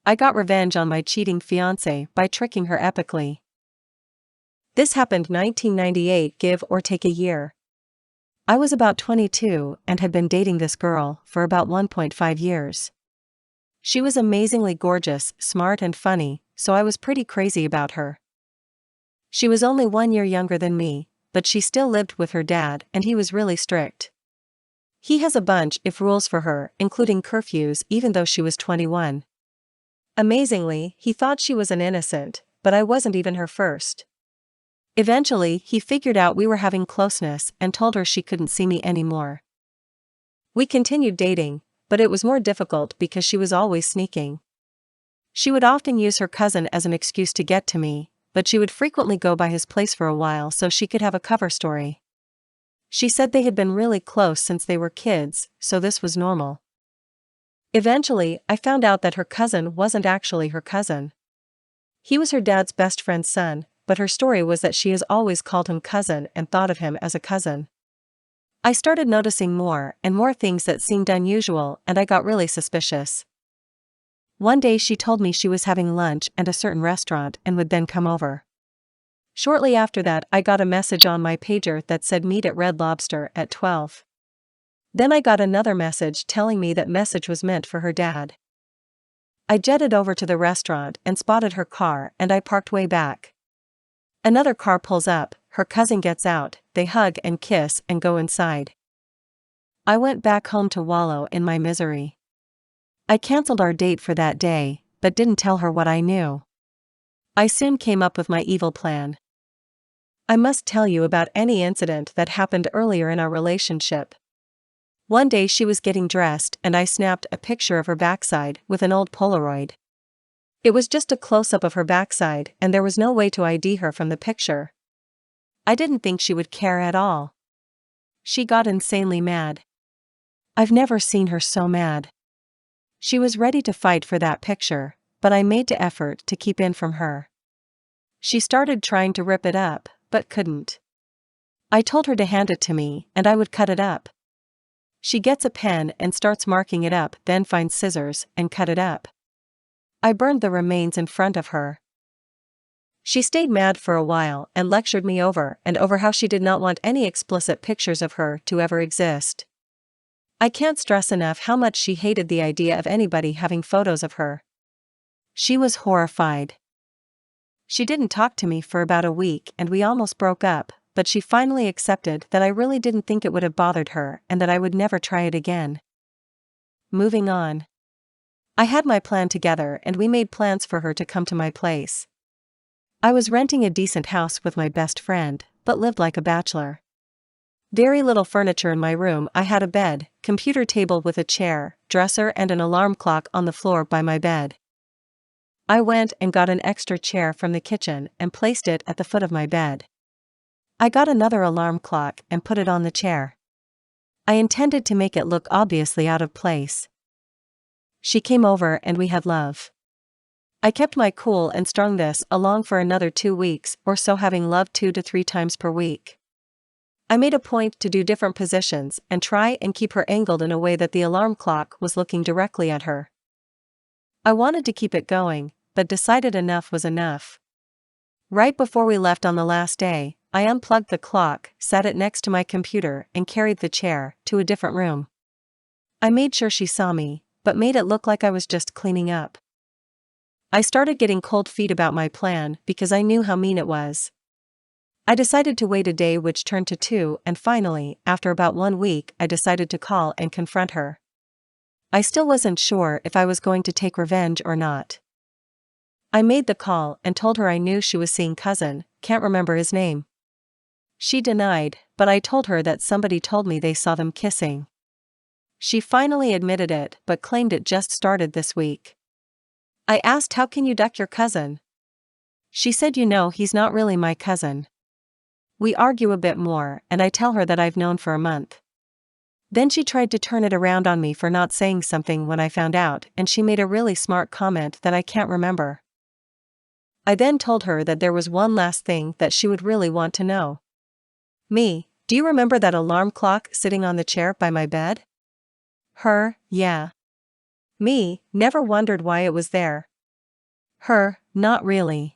I got revenge on my cheating fiance by tricking her epically. This happened 1998, give or take a year. I was about 22 and had been dating this girl for about 1.5 years. She was amazingly gorgeous, smart and funny, so I was pretty crazy about her. She was only 1 year younger than me, but she still lived with her dad and he was really strict. He has a bunch of rules for her, including curfews, even though she was 21. Amazingly, he thought she was an innocent, but I wasn't even her first. Eventually, he figured out we were having closeness and told her she couldn't see me anymore. We continued dating, but it was more difficult because she was always sneaking. She would often use her cousin as an excuse to get to me, but she would frequently go by his place for a while so she could have a cover story. She said they had been really close since they were kids, so this was normal. Eventually, I found out that her cousin wasn't actually her cousin. He was her dad's best friend's son, but her story was that she has always called him cousin and thought of him as a cousin. I started noticing more and more things that seemed unusual and I got really suspicious. One day she told me she was having lunch at a certain restaurant and would then come over. Shortly after that I got a message on my pager that said meet at Red Lobster at 12. Then I got another message telling me that message was meant for her dad. I jetted over to the restaurant and spotted her car and I parked way back. Another car pulls up, her cousin gets out, they hug and kiss and go inside. I went back home to wallow in my misery. I canceled our date for that day, but didn't tell her what I knew. I soon came up with my evil plan. I must tell you about any incident that happened earlier in our relationship. One day she was getting dressed and I snapped a picture of her backside with an old Polaroid. It was just a close-up of her backside and there was no way to ID her from the picture. I didn't think she would care at all. She got insanely mad. I've never seen her so mad. She was ready to fight for that picture, but I made the effort to keep in from her. She started trying to rip it up, but couldn't. I told her to hand it to me and I would cut it up. She gets a pen and starts marking it up, then finds scissors and cut it up. I burned the remains in front of her. She stayed mad for a while and lectured me over and over how she did not want any explicit pictures of her to ever exist. I can't stress enough how much she hated the idea of anybody having photos of her. She was horrified. She didn't talk to me for about a week and we almost broke up, but she finally accepted that I really didn't think it would have bothered her and that I would never try it again. Moving on. I had my plan together and we made plans for her to come to my place. I was renting a decent house with my best friend, but lived like a bachelor. Very little furniture in my room. I had a bed, computer table with a chair, dresser and an alarm clock on the floor by my bed. I went and got an extra chair from the kitchen and placed it at the foot of my bed. I got another alarm clock and put it on the chair. I intended to make it look obviously out of place. She came over and we had love. I kept my cool and strung this along for another 2 weeks or so, having love 2 to 3 times per week. I made a point to do different positions and try and keep her angled in a way that the alarm clock was looking directly at her. I wanted to keep it going, but decided enough was enough. Right before we left on the last day, I unplugged the clock, sat it next to my computer and carried the chair to a different room. I made sure she saw me, but made it look like I was just cleaning up. I started getting cold feet about my plan because I knew how mean it was. I decided to wait a day, which turned to 2, and finally, after about 1 week, I decided to call and confront her. I still wasn't sure if I was going to take revenge or not. I made the call and told her I knew she was seeing cousin, can't remember his name. She denied, but I told her that somebody told me they saw them kissing. She finally admitted it but claimed it just started this week. I asked, how can you duck your cousin? She said, you know, he's not really my cousin. We argue a bit more and I tell her that I've known for a month. Then she tried to turn it around on me for not saying something when I found out, and she made a really smart comment that I can't remember. I then told her that there was one last thing that she would really want to know. Me, do you remember that alarm clock sitting on the chair by my bed? Her, yeah. Me, never wondered why it was there. Her, not really.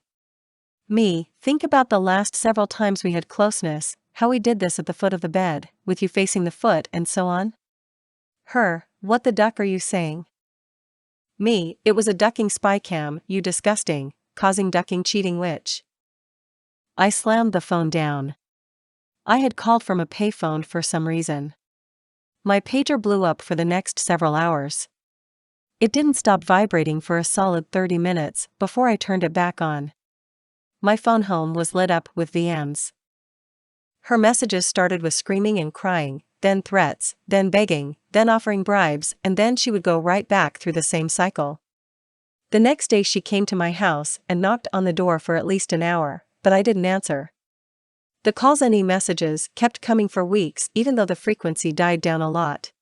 Me, think about the last several times we had closeness, how we did this at the foot of the bed, with you facing the foot and so on. Her, what the duck are you saying? Me, it was a ducking spy cam, you disgusting, causing ducking cheating witch. I slammed the phone down. I had called from a payphone for some reason. My pager blew up for the next several hours. It didn't stop vibrating for a solid 30 minutes before I turned it back on. My phone home was lit up with VMs. Her messages started with screaming and crying, then threats, then begging, then offering bribes, and then she would go right back through the same cycle. The next day she came to my house and knocked on the door for at least an hour, but I didn't answer. The calls and messages kept coming for weeks even though the frequency died down a lot.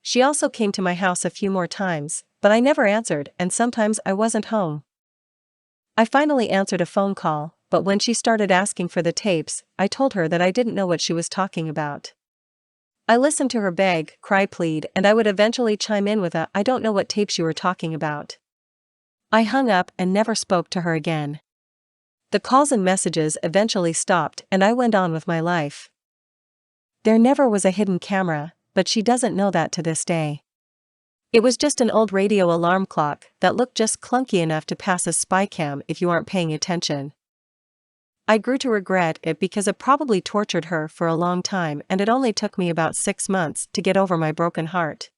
She also came to my house a few more times, but I never answered and sometimes I wasn't home. I finally answered a phone call, but when she started asking for the tapes, I told her that I didn't know what she was talking about. I listened to her beg, cry, plead, and I would eventually chime in with I don't know what tapes you were talking about. I hung up and never spoke to her again. The calls and messages eventually stopped and I went on with my life. There never was a hidden camera, but she doesn't know that to this day. It was just an old radio alarm clock that looked just clunky enough to pass as spy cam if you aren't paying attention. I grew to regret it because it probably tortured her for a long time and it only took me about 6 months to get over my broken heart.